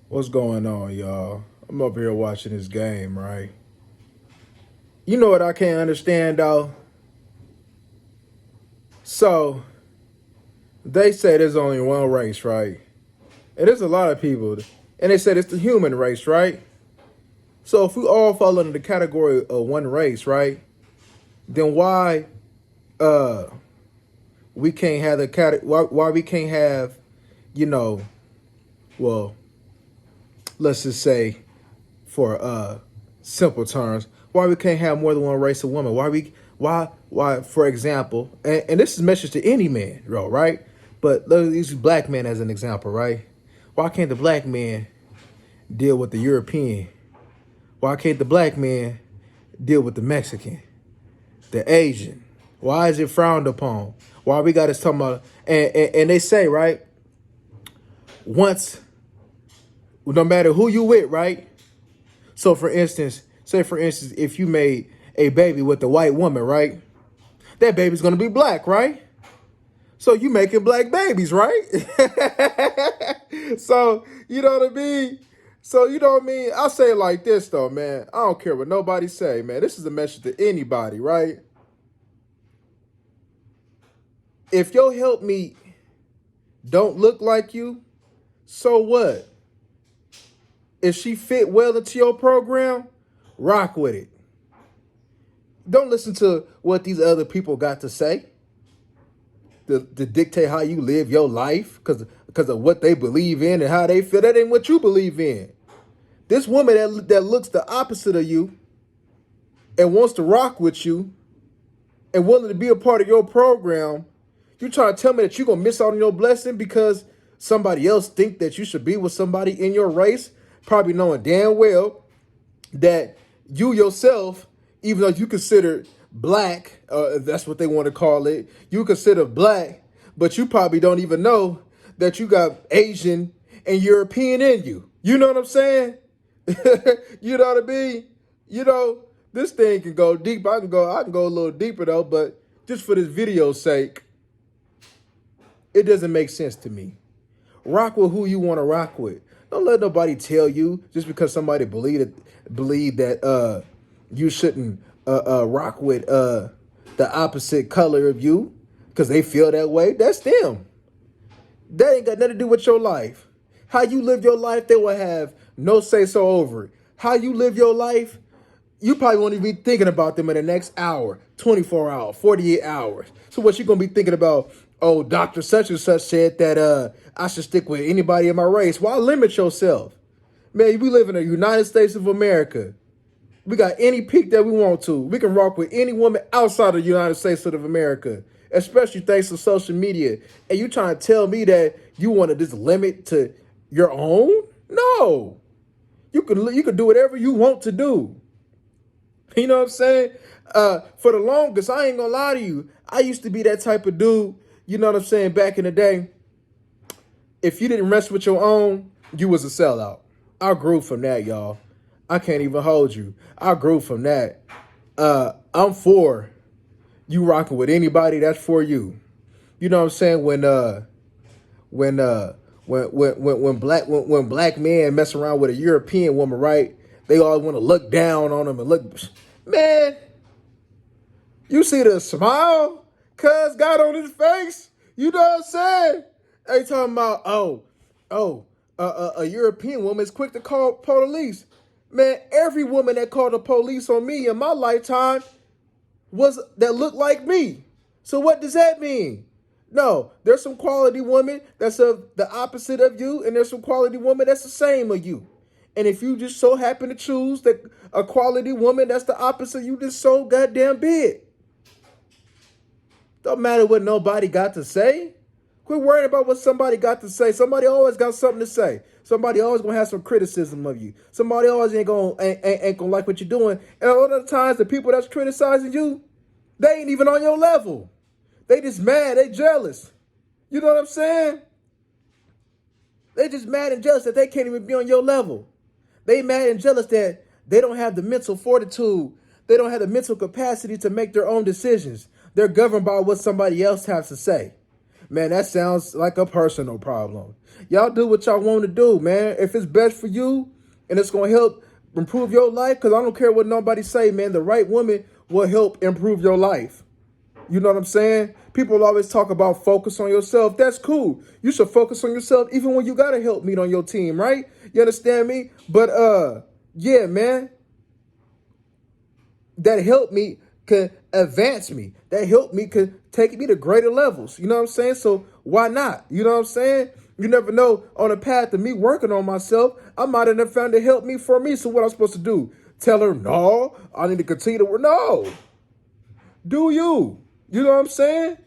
What's going on, y'all? I'm up here watching this game, right? You know what I can't understand, though? So, they say there's only one race, right? And there's a lot of people, and they said it's the human race, right? So, if we all fall under the category of one race, right? Then uh we can't have the why we can't have, you know, well, let's just say for simple terms, why we can't have more than one race of women? Why for example, and this is a message to any man, right? But let's use black men as an example, right? Why can't the black man deal with the European? Why can't the black man deal with the Mexican, the Asian? Why is it frowned upon? Why we got to talk about and they say, right? Once, no matter who you with, right? So for instance, if you made a baby with a white woman, right? That baby's gonna be black, right? So you making black babies, right? So you know what I mean? So you know what I mean? I say it like this though, man. I don't care what nobody say, man. This is a message to anybody, right? If your helpmeet don't look like you, so what? If she fit well into your program, rock with it. Don't listen to what these other people got to say to dictate how you live your life because of what they believe in and how they feel. That ain't what you believe in. This woman that looks the opposite of you and wants to rock with you and willing to be a part of your program, you trying to tell me that you're going to miss out on your blessing because somebody else think that you should be with somebody in your race, probably knowing damn well that you yourself, even though you consider black, that's what they want to call it, you consider black, but you probably don't even know that you got Asian and European in you. You know what I'm saying? You know what I mean? You know, this thing can go deep. I can go a little deeper though, but just for this video's sake, it doesn't make sense to me. Rock with who you want to rock with. Don't let nobody tell you just because somebody believe that you shouldn't rock with the opposite color of you because they feel that way. That's them. That ain't got nothing to do with your life. How you live your life, they will have no say so over it. How you live your life, you probably won't even be thinking about them in the next hour, 24 hours, 48 hours. So what you gonna be thinking about? Oh, Dr. Such and Such said that I should stick with anybody in my race. Why limit yourself? Man, we live in the United States of America. We got any peak that we want to. We can rock with any woman outside of the United States of America, especially thanks to social media. And you trying to tell me that you want to just limit to your own? No. You can do whatever you want to do. You know what I'm saying? For the longest, I ain't gonna lie to you. I used to be that type of dude, you know what I'm saying, back in the day. If you didn't rest with your own, you was a sellout. I grew from that, y'all. I can't even hold you. I grew from that. I'm for you rocking with anybody that's for you. You know what I'm saying? When black men mess around with a European woman, right? They always want to look down on them and look, man. You see the smile cuz got on his face. You know what I'm saying? They talking about a European woman is quick to call police. Man, every woman that called the police on me in my lifetime was that looked like me. So what does that mean? No, there's some quality women that's of the opposite of you, and there's some quality women that's the same of you. And if you just so happen to choose that a quality woman that's the opposite, you just so goddamn big. Don't matter what nobody got to say. Quit worrying about what somebody got to say. Somebody always got something to say. Somebody always gonna have some criticism of you. Somebody always ain't gonna like what you're doing. And a lot of the times, the people that's criticizing you, they ain't even on your level. They just mad. They jealous. You know what I'm saying? They just mad and jealous that they can't even be on your level. They mad and jealous that they don't have the mental fortitude. They don't have the mental capacity to make their own decisions. They're governed by what somebody else has to say. Man, that sounds like a personal problem. Y'all do what y'all want to do, man. If it's best for you and it's going to help improve your life, because I don't care what nobody say, man, the right woman will help improve your life. You know what I'm saying? People always talk about focus on yourself. That's cool. You should focus on yourself even when you got a helpmeet on your team, right? You understand me? But yeah, man, that helped me could advance me. That helped me could take me to greater levels. You know what I'm saying? So why not? You know what I'm saying? You never know, on the path of me working on myself, I might have found to help me for me. So what I'm supposed to do? Tell her, no, I need to continue to work. No. Do you? You know what I'm saying?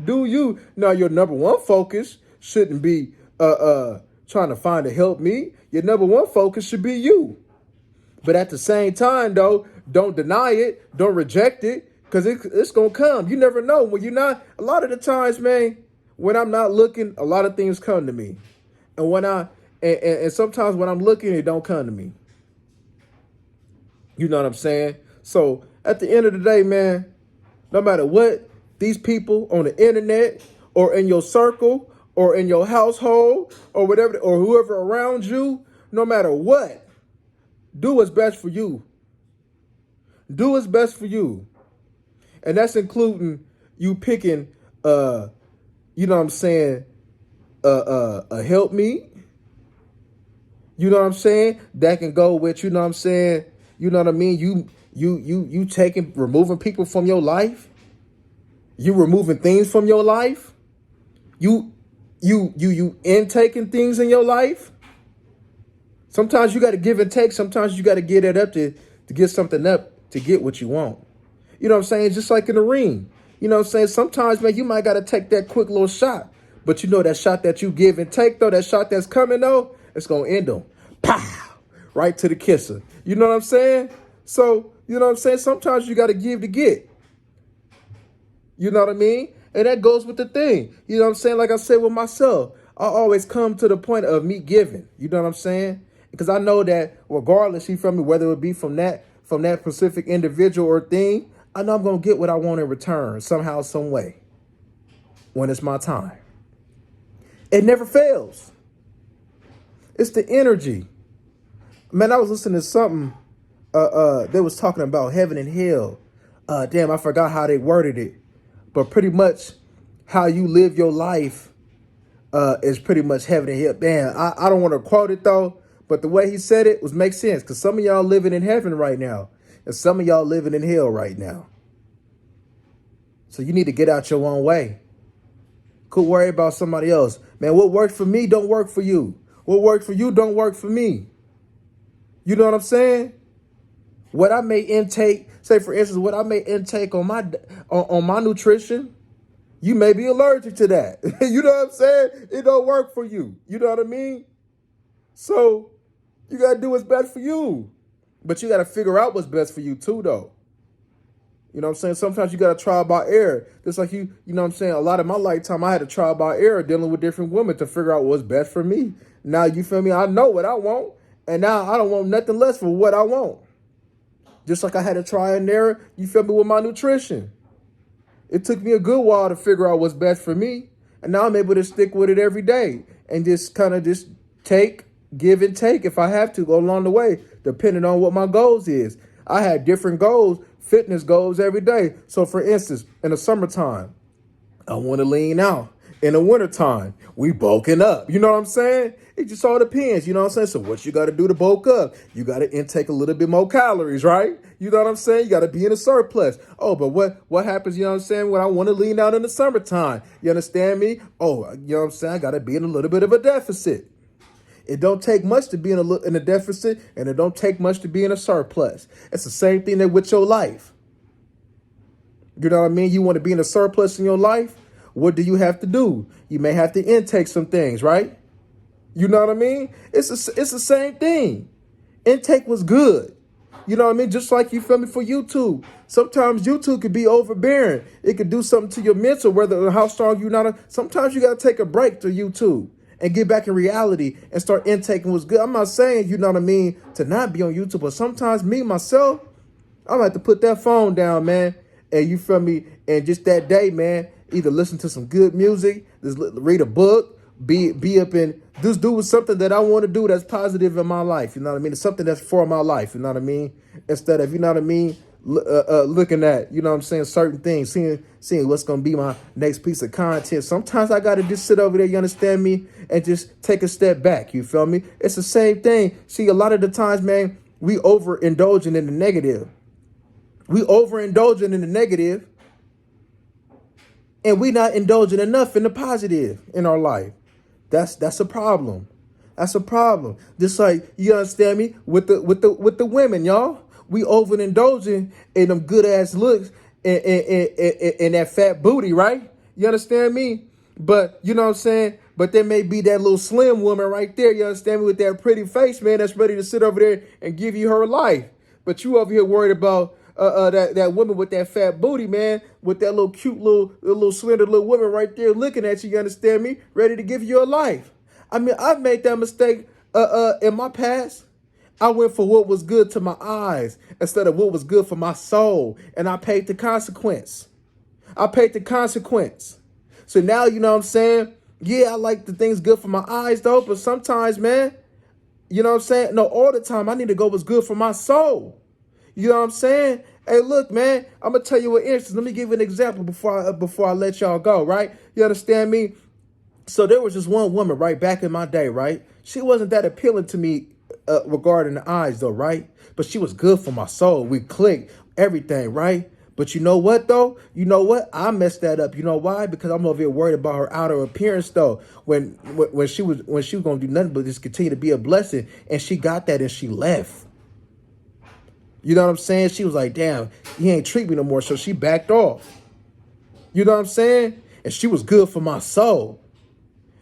Do you? Now your number one focus shouldn't be trying to find a help me. Your number one focus should be you. But at the same time, though, don't deny it. Don't reject it, because it's going to come. You never know. When you're not, a lot of the times, man, when I'm not looking, a lot of things come to me. And when and sometimes when I'm looking, it don't come to me. You know what I'm saying? So at the end of the day, man, no matter what these people on the internet or in your circle or in your household or whatever, or whoever around you, no matter what, do what's best for you. Do what's best for you. And that's including you picking, you know what I'm saying, a help me. You know what I'm saying? That can go with, you know what I'm saying, you know what I mean? You removing people from your life. You removing things from your life. You intaking things in your life. Sometimes you got to give and take. Sometimes you got to get it up to get something up to get what you want. You know what I'm saying? Just like in the ring. You know what I'm saying? Sometimes, man, you might got to take that quick little shot. But you know that shot that you give and take, though, that shot that's coming, though, it's going to end them. Pow! Right to the kisser. You know what I'm saying? So, you know what I'm saying? Sometimes you got to give to get. You know what I mean? And that goes with the thing. You know what I'm saying? Like I said with myself, I always come to the point of me giving. You know what I'm saying? Because I know that regardless, you feel me, whether it be from that specific individual or thing, I know I'm going to get what I want in return somehow, some way when it's my time. It never fails. It's the energy. Man, I was listening to something. They was talking about heaven and hell. Damn, I forgot how they worded it. But pretty much how you live your life is pretty much heaven and hell. Damn, I don't want to quote it, though. But the way he said it makes sense. Because some of y'all living in heaven right now. And some of y'all living in hell right now. So you need to get out your own way. Quit worry about somebody else. Man, what worked for me don't work for you. What worked for you don't work for me. You know what I'm saying? What I may intake, say for instance, what I may intake on my nutrition, you may be allergic to that. You know what I'm saying? It don't work for you. You know what I mean? So you got to do what's best for you. But you got to figure out what's best for you too, though. You know what I'm saying? Sometimes you got to try by error. Just like you know what I'm saying? A lot of my lifetime, I had to try by error dealing with different women to figure out what's best for me. Now, you feel me? I know what I want. And now I don't want nothing less for what I want. Just like I had to try and error, you feel me, with my nutrition. It took me a good while to figure out what's best for me. And now I'm able to stick with it every day. And just kind of just give and take if I have to go along the way, depending on what my goals is. I had different goals, fitness goals every day. So for instance, in the summertime, I want to lean out. In the wintertime, we bulking up. You know what I'm saying? It just all depends. You know what I'm saying? So what you got to do to bulk up? You got to intake a little bit more calories, right? You know what I'm saying? You got to be in a surplus. Oh, but what happens, you know what I'm saying, when I want to lean out in the summertime? You understand me? Oh, you know what I'm saying? I got to be in a little bit of a deficit. It don't take much to be in a deficit, and it don't take much to be in a surplus. It's the same thing that with your life. You know what I mean? You want to be in a surplus in your life? What do you have to do? You may have to intake some things, right? You know what I mean? It's the same thing. Intake was good. You know what I mean? Just like, you feel me, for YouTube. Sometimes YouTube could be overbearing. It could do something to your mental, whether how strong you're not. Sometimes you got to take a break to YouTube and get back in reality and start intaking what's good. I'm not saying, you know what I mean, to not be on YouTube, but sometimes me, myself, I'm going to have to put that phone down, man. And you feel me? And just that day, man, Either listen to some good music, just read a book, be up in just do something that I want to do that's positive in my life. You know what I mean? It's something that's for my life. You know what I mean? Instead of, you know what I mean, looking at, you know what I'm saying, certain things, seeing what's gonna be my next piece of content. Sometimes I gotta just sit over there, you understand me, and just take a step back. You feel me? It's the same thing. See, a lot of the times, man, we overindulging in the negative. We overindulging in the negative, and we not indulging enough in the positive in our life. That's a problem. That's a problem. Just like, you understand me, with the women, y'all. We overindulging in them good ass looks and that fat booty, right? You understand me? But you know what I'm saying? But there may be that little slim woman right there, you understand me, with that pretty face, man, that's ready to sit over there and give you her life. But you over here worried about that woman with that fat booty, man, with that little cute little slender little woman right there looking at you, you understand me, ready to give you a life. I mean, I've made that mistake in my past. I went for what was good to my eyes instead of what was good for my soul, and I paid the consequence. I paid the consequence. So now, you know what I'm saying? Yeah, I like the things good for my eyes, though, but sometimes, man, you know what I'm saying? No, all the time, I need to go what's good for my soul. You know what I'm saying? Hey, look, man, I'm going to tell you what instance. Let me give you an example before I let y'all go, right? You understand me? So there was this one woman, right, back in my day, right? She wasn't that appealing to me regarding the eyes, though, right? But she was good for my soul. We clicked, everything, right? But you know what, though? You know what? I messed that up. You know why? Because I'm over here worried about her outer appearance, though. When she was gonna do nothing but just continue to be a blessing, and she got that and she left. You know what I'm saying? She was like, damn, he ain't treat me no more. So she backed off. You know what I'm saying? And she was good for my soul.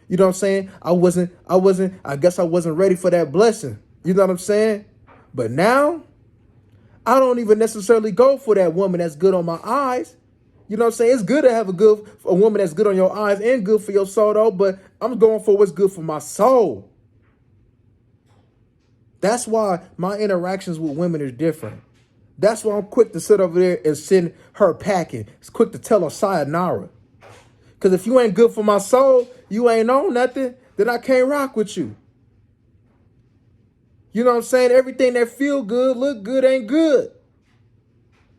You know what I'm saying? I guess I wasn't ready for that blessing. You know what I'm saying? But now, I don't even necessarily go for that woman that's good on my eyes. You know what I'm saying? It's good to have a woman that's good on your eyes and good for your soul, though, but I'm going for what's good for my soul. That's why my interactions with women is different. That's why I'm quick to sit over there and send her packing. It's quick to tell her sayonara. Because if you ain't good for my soul, you ain't on nothing, then I can't rock with you. You know what I'm saying? Everything that feel good, look good, ain't good.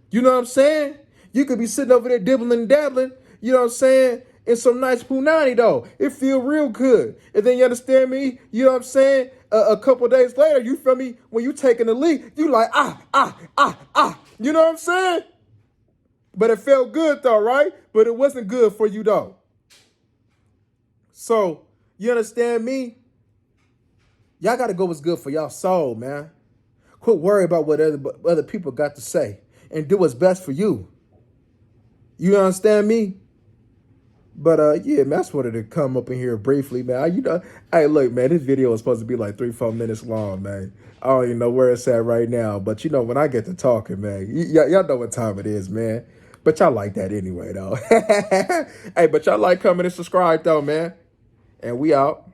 You know what I'm saying? You could be sitting over there dibbling and dabbling, you know what I'm saying, in some nice punani, though. It feel real good. And then you understand me? You know what I'm saying? A couple days later, you feel me? When you taking the leak, you like, You know what I'm saying? But it felt good, though, right? But it wasn't good for you, though. So, you understand me? Y'all got to go what's good for y'all soul, man. Quit worrying about what other people got to say and do what's best for you. You understand me? But yeah, man, I just wanted to come up in here briefly, man. Hey, look, man, this video is supposed to be like 3-4 minutes long, man. I don't even know where it's at right now. But you know, when I get to talking, man, y'all know what time it is, man. But y'all like that anyway, though. Hey, but y'all like, comment, and subscribe, though, man. And we out.